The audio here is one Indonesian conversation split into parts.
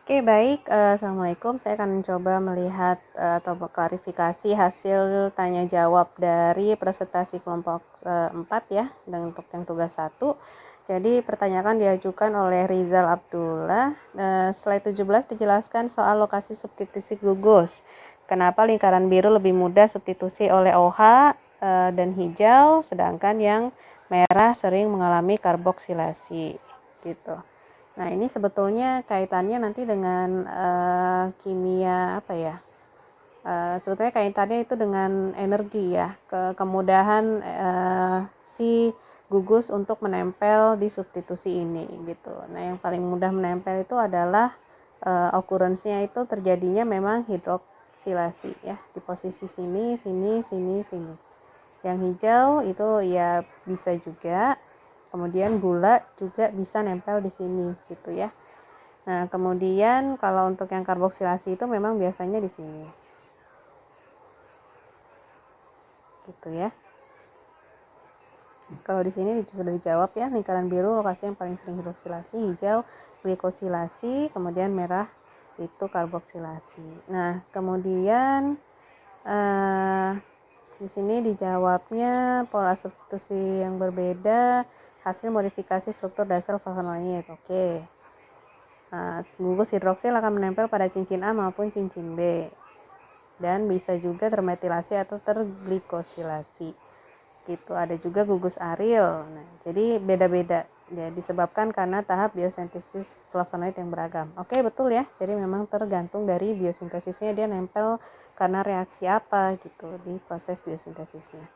Oke, baik. Assalamualaikum. Saya akan mencoba melihat atau klarifikasi hasil tanya jawab dari presentasi kelompok 4 ya, dengan untuk yang tugas 1. Jadi pertanyaan diajukan oleh Rizal Abdullah. Slide 17 dijelaskan soal lokasi substitusi glugus. Kenapa lingkaran biru lebih mudah substitusi oleh OH dan hijau, sedangkan yang merah sering mengalami karboksilasi gitu. Nah, ini sebetulnya kaitannya nanti dengan kimia apa ya? Sebetulnya kaitannya itu dengan energi ya, kemudahan si gugus untuk menempel di substitusi ini gitu. Nah, yang paling mudah menempel itu adalah occurrence-nya itu terjadinya memang hidroksilasi ya, di posisi sini, sini, sini, sini. Yang hijau itu ya bisa juga, kemudian gula juga bisa nempel di sini gitu ya. Nah, kemudian kalau untuk yang karboksilasi itu memang biasanya di sini. Gitu ya. Kalau di sini sudah dijawab ya, lingkaran biru lokasi yang paling sering hidroksilasi, hijau glikosilasi, kemudian merah itu karboksilasi. Nah, kemudian di sini dijawabnya pola substitusi yang berbeda, hasil modifikasi struktur dasar flavonoid. Oke. Nah, gugus hidroksil akan menempel pada cincin A maupun cincin B. Dan bisa juga termetilasi atau terglikosilasi. Gitu. Ada juga gugus aril. Nah, jadi beda-beda. Ya, disebabkan karena tahap biosintesis flavonoid yang beragam. Oke, betul ya. Jadi memang tergantung dari biosintesisnya dia nempel karena reaksi apa gitu di proses biosintesisnya.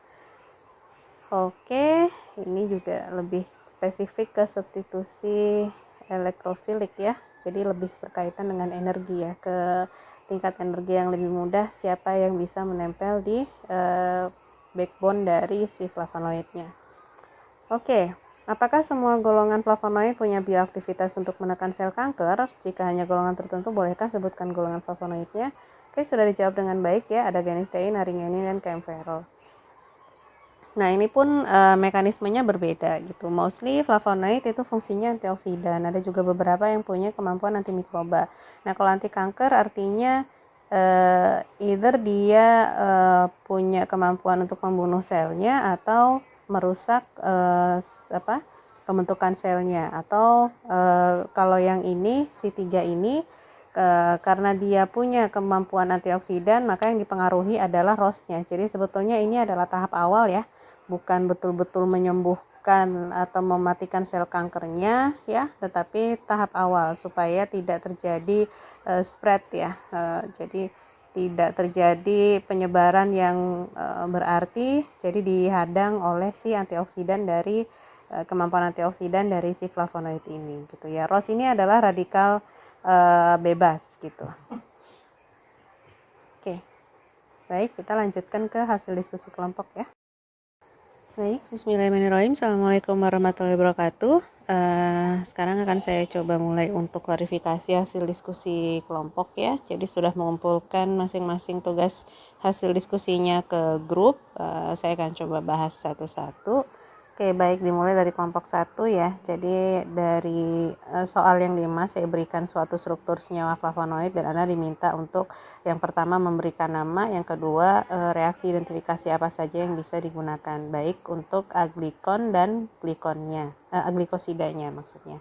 Oke, ini juga lebih spesifik ke substitusi elektrofilik ya. Jadi lebih berkaitan dengan energi ya, ke tingkat energi yang lebih mudah siapa yang bisa menempel di backbone dari si flavonoidnya. Oke, apakah semua golongan flavonoid punya bioaktivitas untuk menekan sel kanker? Jika hanya golongan tertentu, bolehkah sebutkan golongan flavonoidnya? Oke, sudah dijawab dengan baik ya, ada genistein, naringenin, dan kaempferol. Nah, ini pun mekanismenya berbeda gitu. Mostly flavonoid itu fungsinya antioksidan. Ada juga beberapa yang punya kemampuan antimikroba. Nah, kalau anti kanker artinya either dia punya kemampuan untuk membunuh selnya atau merusak pembentukan selnya. Atau kalau yang ini si 3 ini karena dia punya kemampuan antioksidan, maka yang dipengaruhi adalah ROS-nya. Jadi sebetulnya ini adalah tahap awal ya, bukan betul-betul menyembuhkan atau mematikan sel kankernya ya, tetapi tahap awal supaya tidak terjadi spread ya. Jadi tidak terjadi penyebaran yang berarti, jadi dihadang oleh si antioksidan dari kemampuan antioksidan dari si flavonoid ini gitu ya. ROS ini adalah radikal bebas gitu. Oke, baik, kita lanjutkan ke hasil diskusi kelompok ya. Baik, bismillahirrahmanirrahim. Assalamualaikum warahmatullahi wabarakatuh. Sekarang akan saya coba mulai untuk klarifikasi hasil diskusi kelompok ya. Jadi sudah mengumpulkan masing-masing tugas hasil diskusinya ke grup. Saya akan coba bahas satu-satu. Oke, baik, dimulai dari kelompok 1 ya. Jadi dari soal yang 5 saya berikan suatu struktur senyawa flavonoid dan Anda diminta untuk yang pertama memberikan nama, yang kedua reaksi identifikasi apa saja yang bisa digunakan, baik untuk aglikon dan glikonnya, glikosidanya maksudnya.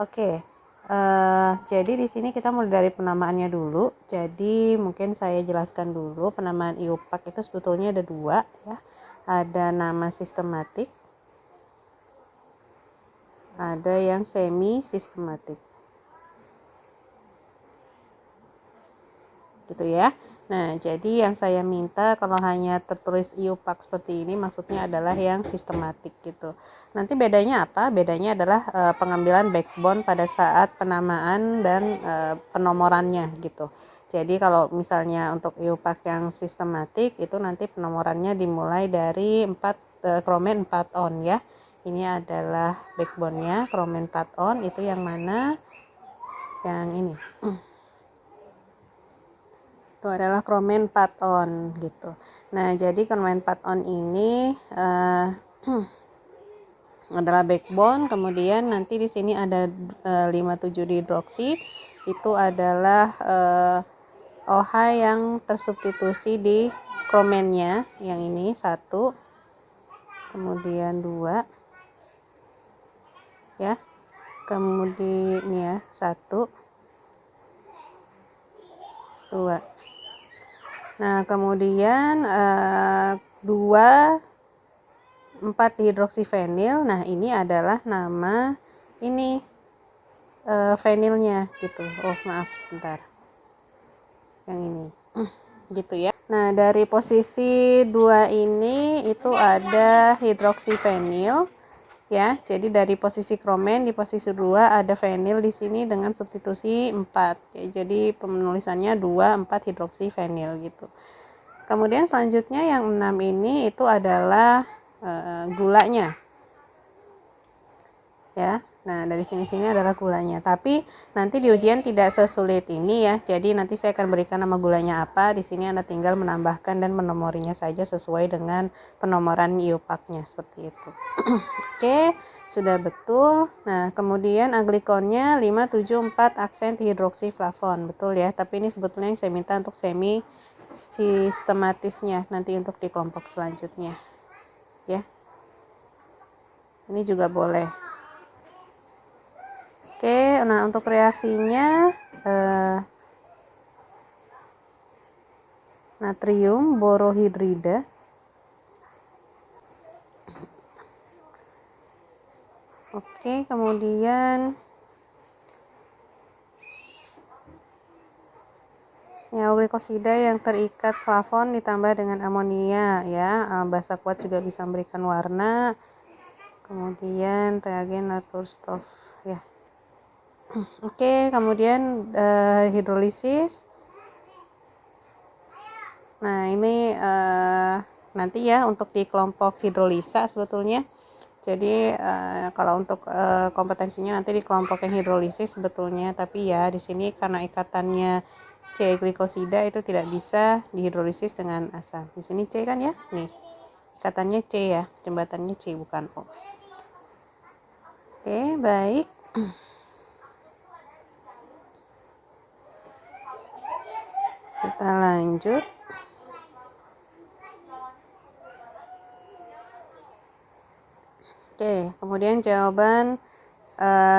Oke. Jadi di sini kita mulai dari penamaannya dulu. Jadi mungkin saya jelaskan dulu penamaan IUPAC itu sebetulnya ada 2 ya. Ada nama sistematik, ada yang semi sistematik. Gitu ya. Nah, jadi yang saya minta kalau hanya tertulis IUPAC seperti ini maksudnya adalah yang sistematik gitu. Nanti bedanya apa? Bedanya adalah pengambilan backbone pada saat penamaan dan penomorannya gitu. Jadi kalau misalnya untuk IUPAC yang sistematik itu nanti penomorannya dimulai dari kromen 4 on ya. Ini adalah backbone-nya, kromen 4 on itu yang mana? Yang ini. Itu adalah kromen 4 on gitu. Nah, jadi kromen 4 on ini adalah backbone, kemudian nanti di sini ada 57 dihidroksi. itu adalah OH yang tersubstitusi di kromennya, yang ini 1, kemudian 2 ya, kemudian ini ya 1, 2. Nah kemudian 2 4 hidroksifenil. Nah ini adalah nama ini fenilnya gitu. Oh maaf sebentar, yang ini gitu ya. Nah dari posisi 2 ini itu ada hidroksifenil ya. Jadi dari posisi kromen di posisi 2 ada fenil di sini dengan substitusi 4 ya, jadi penulisannya 2 4 hidroksifenil gitu. Kemudian selanjutnya yang 6 ini itu adalah gulanya ya. Nah dari sini adalah gulanya, tapi nanti di ujian tidak sesulit ini ya. Jadi nanti saya akan berikan nama gulanya apa, di sini Anda tinggal menambahkan dan menomorinya saja sesuai dengan penomoran IUPAC-nya seperti itu. Oke, sudah betul. Nah kemudian aglikonnya 574 aksen hidroksiflavon, betul ya, tapi ini sebetulnya yang saya minta untuk semi sistematisnya nanti untuk di kelompok selanjutnya ya. Ini juga boleh. Oke, nah untuk reaksinya natrium borohidrida oke, kemudian senyawa glikosida yang terikat flavon ditambah dengan amonia ya. Basa kuat juga bisa memberikan warna. Kemudian reagen Naturstoff ya. Oke, kemudian hidrolisis. Nah ini nanti ya untuk di kelompok hidrolisa sebetulnya. Jadi kalau untuk kompetensinya nanti di kelompok yang hidrolisis sebetulnya, tapi ya di sini karena ikatannya C glikosida itu tidak bisa dihidrolisis dengan asam. Di sini C kan ya, nih ikatannya C ya, jembatannya C bukan O. Oke, baik. Kita lanjut. Oke, kemudian jawaban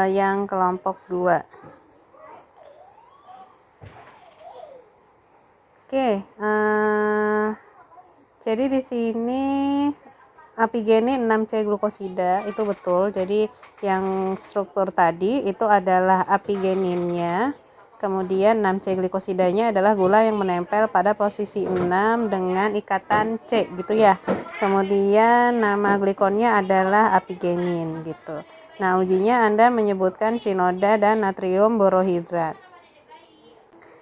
yang kelompok 2. Oke, jadi di sini apigenin 6C glukosida itu betul. Jadi yang struktur tadi itu adalah apigeninnya. Kemudian 6C glikosidanya adalah gula yang menempel pada posisi 6 dengan ikatan C gitu ya. Kemudian nama glikonnya adalah apigenin gitu. Nah, ujinya Anda menyebutkan sinoda dan natrium borohidrat.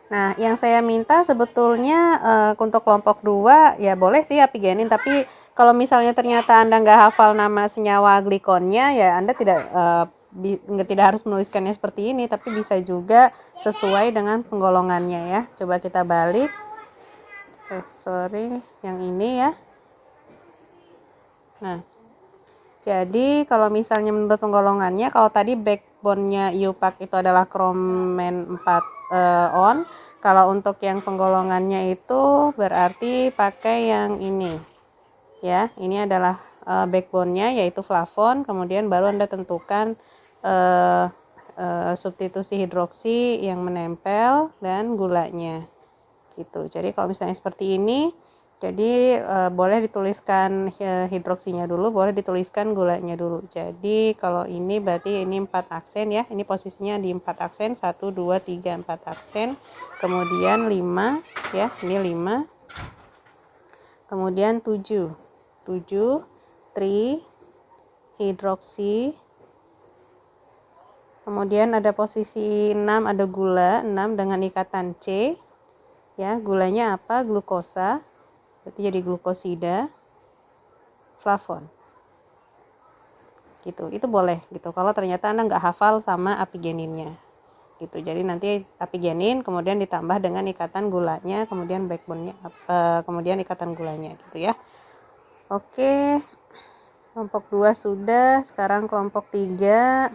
Nah, yang saya minta sebetulnya untuk kelompok 2 ya boleh sih apigenin, tapi kalau misalnya ternyata Anda nggak hafal nama senyawa glikonnya ya Anda tidak harus menuliskannya seperti ini, tapi bisa juga sesuai dengan penggolongannya ya. Coba kita balik. Sorry, yang ini ya. Nah, jadi kalau misalnya menurut penggolongannya, kalau tadi backbone-nya IUPAC itu adalah kromen 4 on, kalau untuk yang penggolongannya itu berarti pakai yang ini ya. Ini adalah backbone-nya yaitu flavon, kemudian baru Anda tentukan substitusi hidroksi yang menempel dan gulanya gitu. Jadi kalau misalnya seperti ini, jadi boleh dituliskan hidroksinya dulu, boleh dituliskan gulanya dulu. Jadi kalau ini berarti ini 4 aksen ya. Ini posisinya di 4 aksen, 1 2 3 4 aksen. Kemudian 5 ya, ini 5. Kemudian 7 tri hidroksi. Kemudian ada posisi 6, ada gula 6 dengan ikatan C. Ya, gulanya apa? Glukosa. Berarti jadi glukosida, flavon. Gitu. Itu boleh gitu. Kalau ternyata Anda nggak hafal sama apigeninnya. Gitu. Jadi nanti apigenin kemudian ditambah dengan ikatan gulanya, kemudian backbone-nya kemudian ikatan gulanya gitu ya. Oke. Kelompok 2 sudah, sekarang kelompok 3.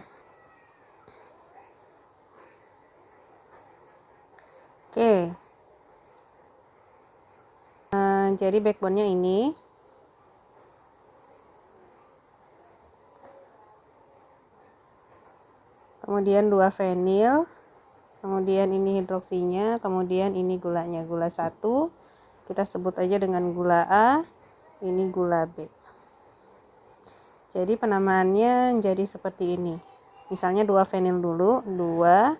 Oke. Jadi backbone-nya ini. Kemudian 2 fenil. Kemudian ini hidroksinya, kemudian ini gulanya, gula 1. Kita sebut aja dengan gula A, ini gula B. Jadi penamaannya jadi seperti ini. Misalnya 2 fenil dulu, 2,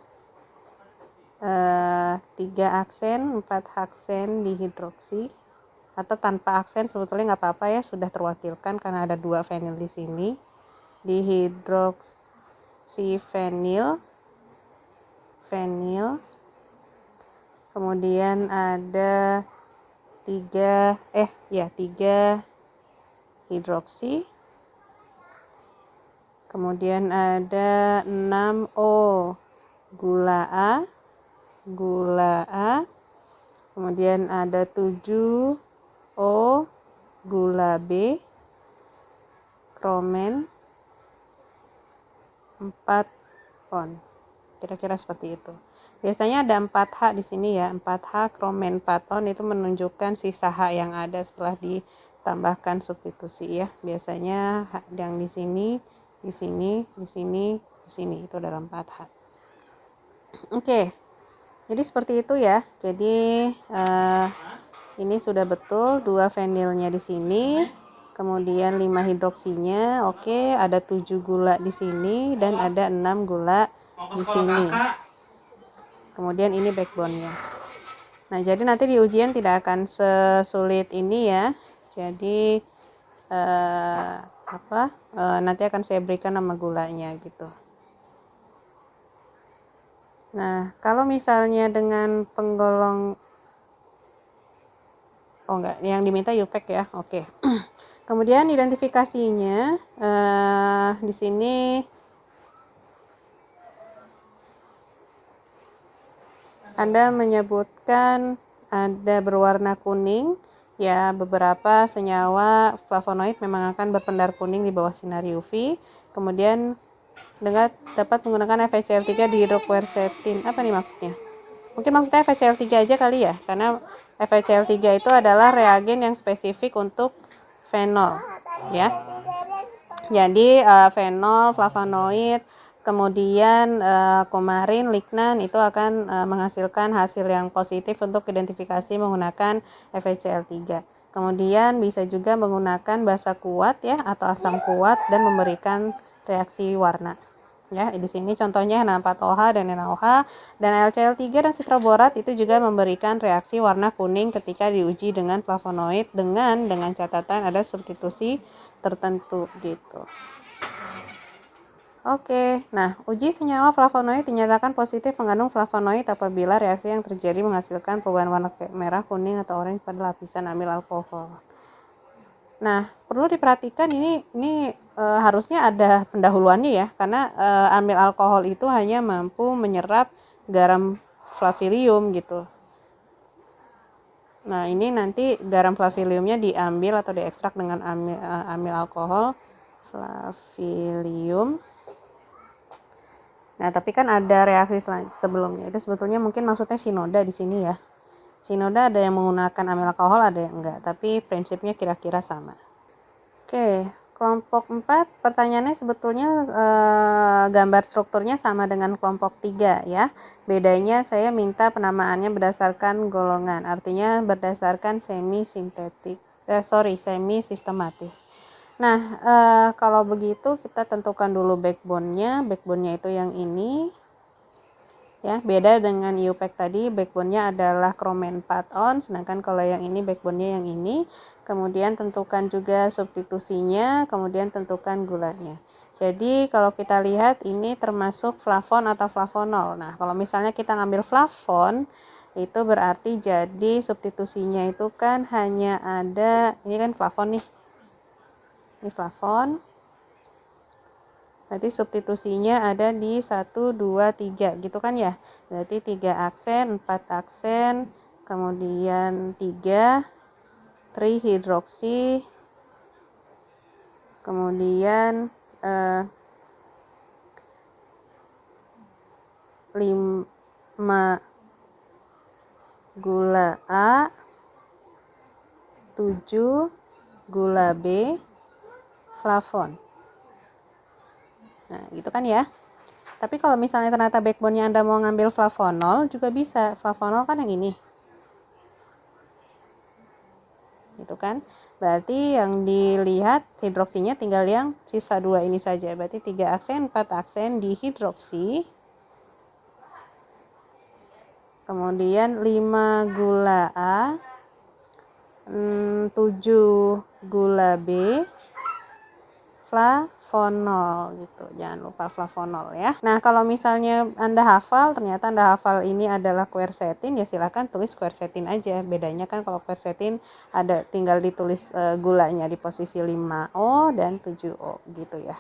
3 aksen, 4 aksen dihidroksi, atau tanpa aksen sebetulnya nggak apa-apa ya, sudah terwakilkan karena ada 2 fenil di sini. Dihidroksi fenil, kemudian ada 3 hidroksi, kemudian ada 6O gula A, kemudian ada 7O gula B, kromen 4 on. Kira-kira seperti itu. Biasanya ada 4H di sini ya, 4H kromen 4 on, itu menunjukkan sisa H yang ada setelah ditambahkan substitusi ya. Biasanya yang di sini, di sini, di sini, di sini itu dalam 4H. Oke. Jadi seperti itu ya. Jadi ini sudah betul 2 fenilnya di sini. Kemudian 5 hidroksinya, oke, ada 7 gula di sini dan ada 6 gula di sini. Kemudian ini backbone-nya. Nah, jadi nanti di ujian tidak akan sesulit ini ya. Jadi nanti akan saya berikan nama gulanya gitu. Nah, kalau misalnya dengan penggolong, oh enggak, yang diminta UPEC ya, oke. Kemudian identifikasinya di sini Anda menyebutkan ada berwarna kuning ya, beberapa senyawa flavonoid memang akan berpendar kuning di bawah sinar UV. Kemudian dapat menggunakan FeCl3 dihidroquercetin. Apa nih maksudnya? Mungkin maksudnya FeCl3 aja kali ya, karena FeCl3 itu adalah reagen yang spesifik untuk fenol ya. Jadi fenol, flavonoid, kemudian kumarin, lignan itu akan menghasilkan hasil yang positif untuk identifikasi menggunakan FeCl3. Kemudian bisa juga menggunakan basa kuat ya atau asam kuat dan memberikan reaksi warna. Ya, di sini contohnya Na4OH dan NaOH, dan LCl3 dan citroborat itu juga memberikan reaksi warna kuning ketika diuji dengan flavonoid dengan catatan ada substitusi tertentu gitu. Oke, nah uji senyawa flavonoid dinyatakan positif mengandung flavonoid apabila reaksi yang terjadi menghasilkan perubahan warna merah, kuning, atau orange pada lapisan amil alkohol. Nah, perlu diperhatikan ini harusnya ada pendahuluannya ya, karena amil alkohol itu hanya mampu menyerap garam flavilium gitu. Nah, ini nanti garam flaviliumnya diambil atau diekstrak dengan amil alkohol flavilium. Nah, tapi kan ada reaksi sebelumnya. Itu sebetulnya mungkin maksudnya sinoda di sini ya. Sinoda ada yang menggunakan amil alkohol, ada yang enggak, tapi prinsipnya kira-kira sama. Oke, kelompok 4 pertanyaannya sebetulnya gambar strukturnya sama dengan kelompok 3 ya. Bedanya saya minta penamaannya berdasarkan golongan, artinya berdasarkan semi sistematis. Nah, kalau begitu kita tentukan dulu backbone-nya. Backbone-nya itu yang ini. Ya, beda dengan IUPAC tadi, backbone-nya adalah kromen 4 on, sedangkan kalau yang ini backbone-nya yang ini. Kemudian tentukan juga substitusinya, kemudian tentukan gulanya. Jadi kalau kita lihat ini termasuk flavon atau flavonol. Nah, kalau misalnya kita ngambil flavon, itu berarti jadi substitusinya itu kan hanya ada, ini kan flavon nih. Ini flavon. Berarti substitusinya ada di 1, 2, 3 gitu kan ya. Berarti 3 aksen, 4 aksen, kemudian 3 trihidroksi, kemudian 5 gula A, 7 gula B, flavon. Nah, gitu kan ya. Tapi kalau misalnya ternyata backbone-nya Anda mau ngambil flavonol juga bisa. Flavonol kan yang ini. Gitu kan. Berarti yang dilihat hidroksinya tinggal yang sisa 2 ini saja. Berarti 3 aksen, 4 aksen di hidroksi. Kemudian 5 gula A, 7 gula B, flavonol gitu. Jangan lupa flavonol ya. Nah, kalau misalnya ternyata Anda hafal ini adalah quercetin, ya silakan tulis quercetin aja. Bedanya kan kalau quercetin ada tinggal ditulis gulanya di posisi 5O dan 7O gitu ya.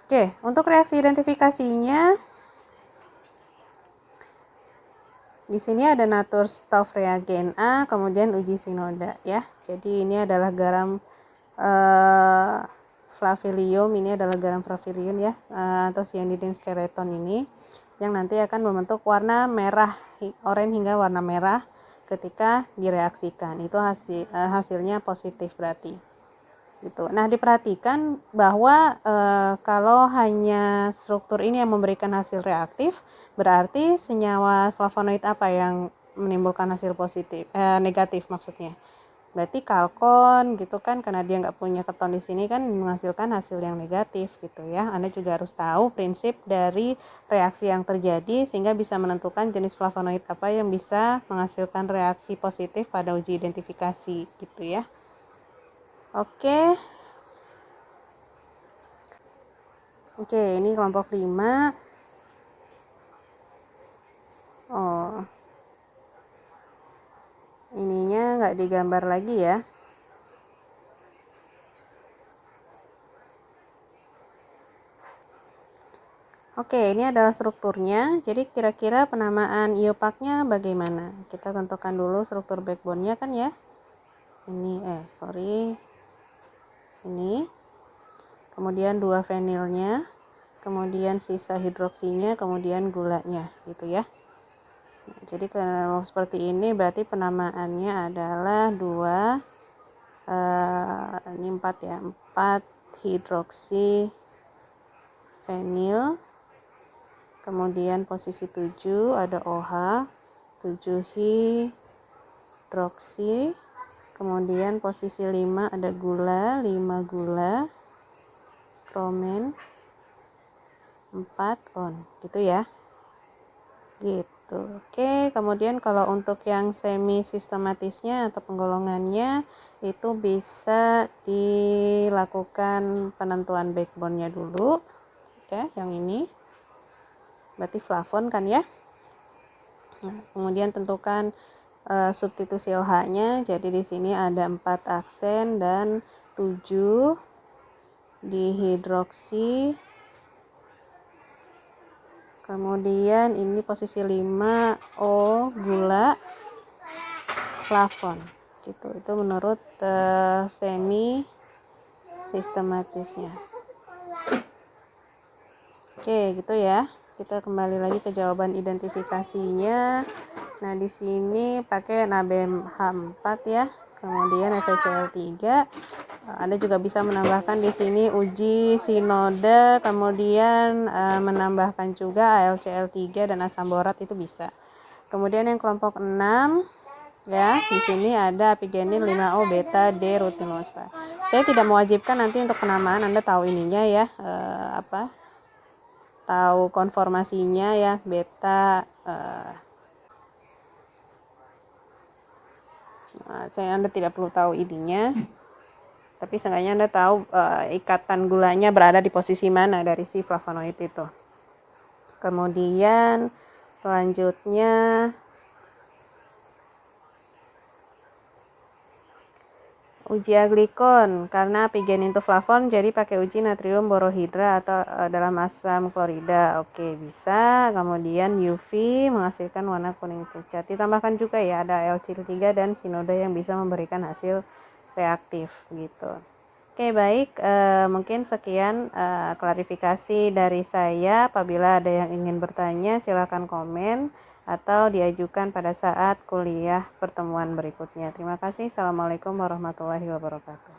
Oke, untuk reaksi identifikasinya di sini ada Natur-Stoff reagen A, kemudian uji sinoda ya. Jadi ini adalah garam flavelium, ini adalah garam flavelium ya, atau cyanidin skeleton ini yang nanti akan membentuk warna merah, oranye hingga warna merah ketika direaksikan. Itu hasilnya positif berarti. Gitu. Nah, diperhatikan bahwa kalau hanya struktur ini yang memberikan hasil reaktif, berarti senyawa flavonoid apa yang menimbulkan hasil negatif maksudnya. Berarti kalkon gitu kan, karena dia nggak punya keton di sini kan menghasilkan hasil yang negatif gitu ya. Anda juga harus tahu prinsip dari reaksi yang terjadi sehingga bisa menentukan jenis flavonoid apa yang bisa menghasilkan reaksi positif pada uji identifikasi gitu ya. Oke. Oke, ini kelompok 5. Oh. Ininya nggak digambar lagi ya. Oke, ini adalah strukturnya. Jadi kira-kira penamaan iopaknya bagaimana? Kita tentukan dulu struktur backbone-nya kan ya. Ini. Kemudian 2 fenilnya, kemudian sisa hidroksinya, kemudian gulanya gitu ya. Nah, jadi kalau seperti ini berarti penamaannya adalah 2 ini 4 ya, 4 hidroksi fenil, kemudian posisi 7 ada OH, 7 hidroksi, kemudian posisi 5 ada gula, 5 gula, kromen, 4 on gitu ya. Gitu. Oke, kemudian kalau untuk yang semi sistematisnya atau penggolongannya itu bisa dilakukan penentuan backbone-nya dulu. Oke, yang ini berarti flavon kan ya. Nah, kemudian tentukan substitusi OH-nya. Jadi di sini ada 4 aksen dan 7 dihidroksi. Kemudian ini posisi 5O gula, flavon gitu. Itu menurut semi sistematisnya. Oke, gitu ya. Kita kembali lagi ke jawaban identifikasinya. Nah, di sini pakai NaBeH4 ya. Kemudian FeCl3. Anda juga bisa menambahkan di sini uji sinode, kemudian menambahkan juga AlCl3 dan asam borat itu bisa. Kemudian yang kelompok 6 ya, di sini ada apigenin 5O beta D rutinosa. Saya tidak mewajibkan nanti untuk penamaan, Anda tahu ininya ya, tahu konformasinya ya, beta Anda tidak perlu tahu ininya. Tapi seenggaknya Anda tahu ikatan gulanya berada di posisi mana dari si flavonoid itu. Kemudian selanjutnya uji aglikon, karena apigenin itu flavon jadi pakai uji natrium borohidra atau dalam asam klorida. Oke, bisa. Kemudian UV menghasilkan warna kuning pucat. Ditambahkan juga ya ada AlCl3 dan sinoda yang bisa memberikan hasil reaktif gitu. Oke, baik, mungkin sekian klarifikasi dari saya. Apabila ada yang ingin bertanya, silakan komen atau diajukan pada saat kuliah pertemuan berikutnya. Terima kasih. Assalamualaikum warahmatullahi wabarakatuh.